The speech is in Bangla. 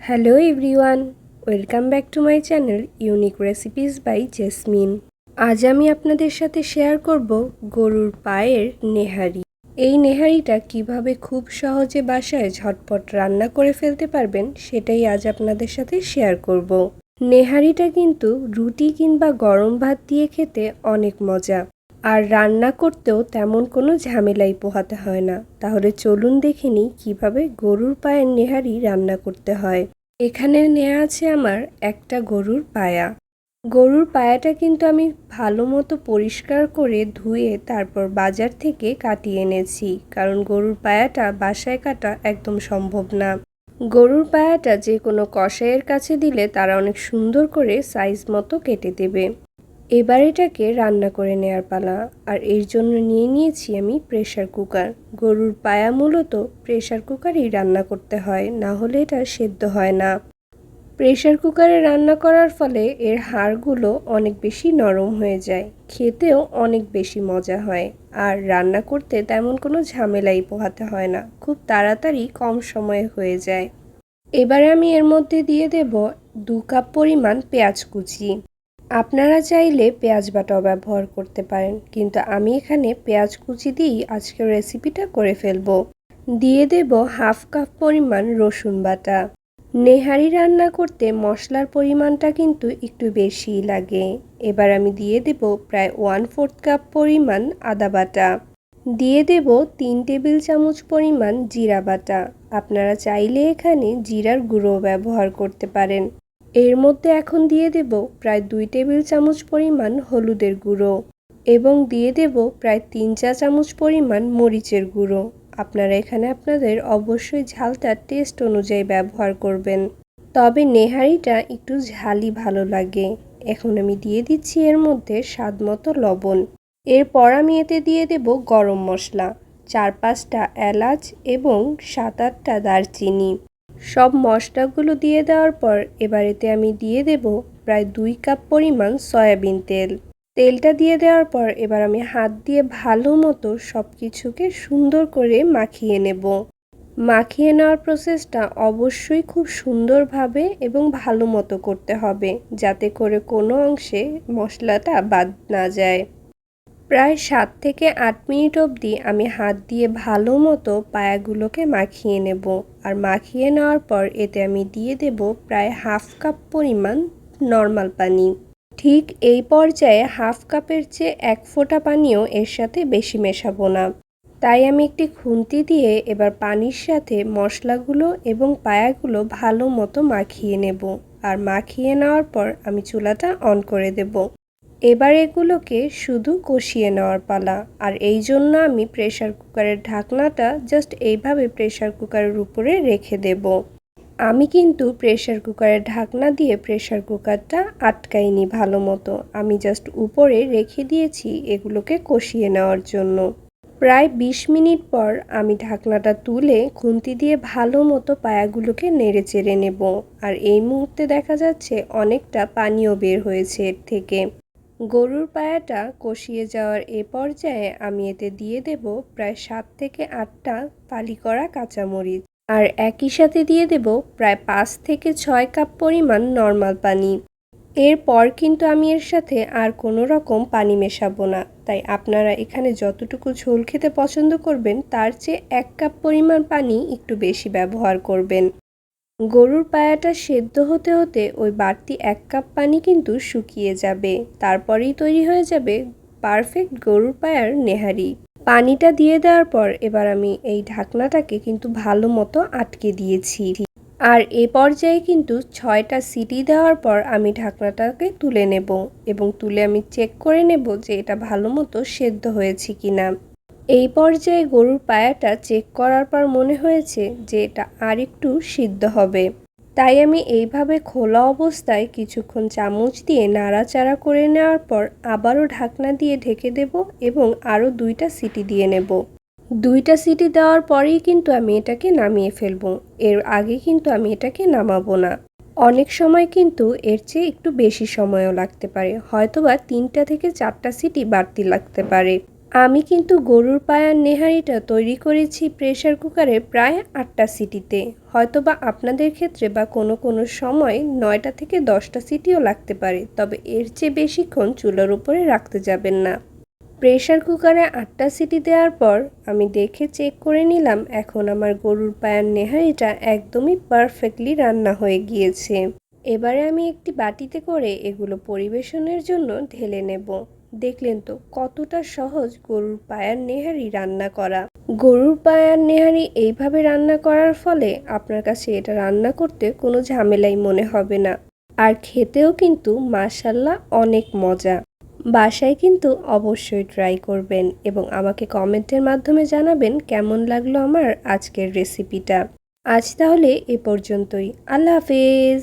Hello everyone, welcome back to my channel unique recipes by Jasmin. আজ আমি আপনাদের সাথে শেয়ার করব গরুর পায়ের নেহারি। এই নেহারিটা কিভাবে খুব সহজে বাসায় ঝটপট রান্না করে ফেলতে পারবেন সেটাই আজ আপনাদের সাথে শেয়ার করব। নেহারিটা কিন্তু রুটি কিংবা গরম ভাত দিয়ে খেতে অনেক মজা, আর রান্না করতেও তেমন কোনো ঝামেলাই পোহাতে হয় না। তাহলে চলুন দেখে নিই কীভাবে গরুর পায়ের নেহারি রান্না করতে হয়। এখানে নেওয়া আছে আমার একটা গরুর পায়া। গরুর পায়াটা কিন্তু আমি ভালো মতো পরিষ্কার করে ধুয়ে তারপর বাজার থেকে কাটিয়ে এনেছি, কারণ গরুর পায়াটা বাসায় কাটা একদম সম্ভব না। গরুর পায়াটা যে কোনো কসাইয়ের কাছে দিলে তারা অনেক সুন্দর করে সাইজ মতো কেটে দেবে। এবার এটাকে রান্না করে নেওয়ার পালা, আর এর জন্য নিয়ে নিয়েছি আমি প্রেসার কুকার। গরুর পায়া মূলত প্রেসার কুকারেই রান্না করতে হয়, না হলে এটা সেদ্ধ হয় না। প্রেসার কুকারে রান্না করার ফলে এর হাড়গুলো অনেক বেশি নরম হয়ে যায়, খেতেও অনেক বেশি মজা হয়, আর রান্না করতে তেমন কোনো ঝামেলাই পোহাতে হয় না, খুব তাড়াতাড়ি কম সময়ে হয়ে যায়। এবারে আমি এর মধ্যে দিয়ে দেব 2 কাপ পরিমাণ পেঁয়াজ কুচি। আপনারা চাইলে পেঁয়াজ বাটাও ব্যবহার করতে পারেন, কিন্তু আমি এখানে পেঁয়াজ কুচি দিয়েই আজকের রেসিপিটা করে ফেলবো। দিয়ে দেব 1/2 কাপ পরিমাণ রসুন বাটা। নেহারি রান্না করতে মশলার পরিমাণটা কিন্তু একটু বেশিই লাগে। এবার আমি দিয়ে দেব প্রায় 1/4 কাপ পরিমাণ আদা বাটা। দিয়ে দেব 3 টেবিল চামচ পরিমাণ জিরা বাটা। আপনারা চাইলে এখানে জিরার গুঁড়ো ব্যবহার করতে পারেন। এর মধ্যে এখন দিয়ে দেব প্রায় 2 টেবিল চামচ পরিমাণ হলুদের গুঁড়ো এবং দিয়ে দেব প্রায় 3 চা চামচ পরিমাণ মরিচের গুঁড়ো। আপনারা এখানে আপনাদের অবশ্যই ঝালটা টেস্ট অনুযায়ী ব্যবহার করবেন, তবে নেহারিটা একটু ঝালই ভালো লাগে। এখন আমি দিয়ে দিচ্ছি এর মধ্যে স্বাদ মতো লবণ। এরপর আমি এতে দিয়ে দেব গরম মশলা, 4-5টা এলাচ এবং 7-8টা দারচিনি। সব মশলাগুলো দিয়ে দেওয়ার পর এবার এতে আমি দিয়ে দেব প্রায় 2 কাপ পরিমাণ সয়াবিন তেল। তেলটা দিয়ে দেওয়ার পর এবার আমি হাত দিয়ে ভালো মতো সব কিছুকে সুন্দর করে মাখিয়ে নেব। মাখিয়ে নেওয়ার প্রসেসটা অবশ্যই খুব সুন্দরভাবে এবং ভালো মতো করতে হবে, যাতে করে কোনো অংশে মশলাটা বাদ না যায়। প্রায় 7 থেকে 8 মিনিট অবধি আমি হাত দিয়ে ভালো মতো পায়াগুলোকে মাখিয়ে নেব। আর মাখিয়ে নেওয়ার পর এতে আমি দিয়ে দেব প্রায় 1/2 কাপ পরিমাণ নর্মাল পানি। ঠিক এই পর্যায়ে 1/2 কাপের চেয়ে 1 ফোঁটা পানিও এর সাথে বেশি মেশাবো না। তাই আমি একটি খুন্তি দিয়ে এবার পানির সাথে মশলাগুলো এবং পায়াগুলো ভালো মতো মাখিয়ে নেব। আর মাখিয়ে নেওয়ার পর আমি চুলাটা অন করে দেব। এবার এগুলোকে শুধু কষিয়ে নেওয়ার পালা, আর এই জন্য আমি প্রেসার কুকারের ঢাকনাটা জাস্ট এইভাবে প্রেসার কুকারের উপরে রেখে দেব। আমি কিন্তু প্রেসার কুকারের ঢাকনা দিয়ে প্রেসার কুকারটা আটকাইনি ভালো মতো, আমি জাস্ট উপরে রেখে দিয়েছি এগুলোকে কষিয়ে নেওয়ার জন্য। প্রায় 20 মিনিট পর আমি ঢাকনাটা তুলে খুন্তি দিয়ে ভালো মতো পায়াগুলোকে নেড়ে চেড়ে নেব। আর এই মুহূর্তে দেখা যাচ্ছে অনেকটা পানিও বের হয়েছে এর থেকে। গরুর পায়াটা কষিয়ে যাওয়ার এ পর্যায়ে আমি এতে দিয়ে দেব প্রায় 7 থেকে 8টা ফালি করা কাঁচামরিচ, আর একই সাথে দিয়ে দেব প্রায় 5 থেকে 6 কাপ পরিমাণ নর্মাল পানি। এরপর কিন্তু আমি এর সাথে আর কোনো রকম পানি মেশাবো না, তাই আপনারা এখানে যতটুকু ঝোল খেতে পছন্দ করবেন তার চেয়ে 1 কাপ পরিমাণ পানি একটু বেশি ব্যবহার করবেন। গরুর পায়াটা সেদ্ধ হতে হতে ওই বাড়তি 1 কাপ পানি কিন্তু শুকিয়ে যাবে, তারপরেই তৈরি হয়ে যাবে পারফেক্ট গরুর পায়ার নেহারি। পানিটা দিয়ে দেওয়ার পর এবার আমি এই ঢাকনাটাকে কিন্তু ভালো মতো আটকে দিয়েছি, আর এ পর্যায়ে কিন্তু 6টা সিটি দেওয়ার পর আমি ঢাকনাটাকে তুলে নেব এবং তুলে আমি চেক করে নেব যে এটা ভালো মতো সেদ্ধ হয়েছে কিনা। এই পর্যায়ে গরুর পায়াটা চেক করার পর মনে হয়েছে যে এটা আর একটু সিদ্ধ হবে, তাই আমি এইভাবে খোলা অবস্থায় কিছুক্ষণ চামচ দিয়ে নাড়াচাড়া করে নেওয়ার পর আবারও ঢাকনা দিয়ে ঢেকে দেব এবং আরও 2টা সিটি দিয়ে নেব। 2টা সিটি দেওয়ার পরেই কিন্তু আমি এটাকে নামিয়ে ফেলবো, এর আগে কিন্তু আমি এটাকে নামাবো না। অনেক সময় কিন্তু এর চেয়ে একটু বেশি সময়ও লাগতে পারে, হয়তোবা 3টা থেকে 4টা সিটি বাড়তি লাগতে পারে। আমি কিন্তু গরুর পায়ার নেহারিটা তৈরি করেছি প্রেসার কুকারে প্রায় 8টা সিটিতে। হয়তোবা আপনাদের ক্ষেত্রে বা কোনো সময় 9টা থেকে 10টা সিটিও লাগতে পারে, তবে এর চেয়ে বেশিক্ষণ চুলার উপরে রাখতে যাবেন না। প্রেসার কুকারে 8টা সিটি দেওয়ার পর আমি দেখে চেক করে নিলাম, এখন আমার গরুর পায়ার নেহারিটা একদমই পারফেক্টলি রান্না হয়ে গিয়েছে। এবারে আমি একটি বাটিতে করে এগুলো পরিবেশনের জন্য ঢেলে নেব। দেখলেন তো কতটা সহজ গরুর পায়ার নেহারি রান্না করা। গরুর পায়ার নেহারি এইভাবে রান্না করার ফলে আপনার কাছে এটা রান্না করতে কোনো ঝামেলাই মনে হবে না, আর খেতেও কিন্তু মাশাআল্লাহ অনেক মজা। বাসায় কিন্তু অবশ্যই ট্রাই করবেন এবং আমাকে কমেন্টের মাধ্যমে জানাবেন কেমন লাগলো আমার আজকের রেসিপিটা। আজ তাহলে এ পর্যন্তই। আল্লাহ হাফেজ।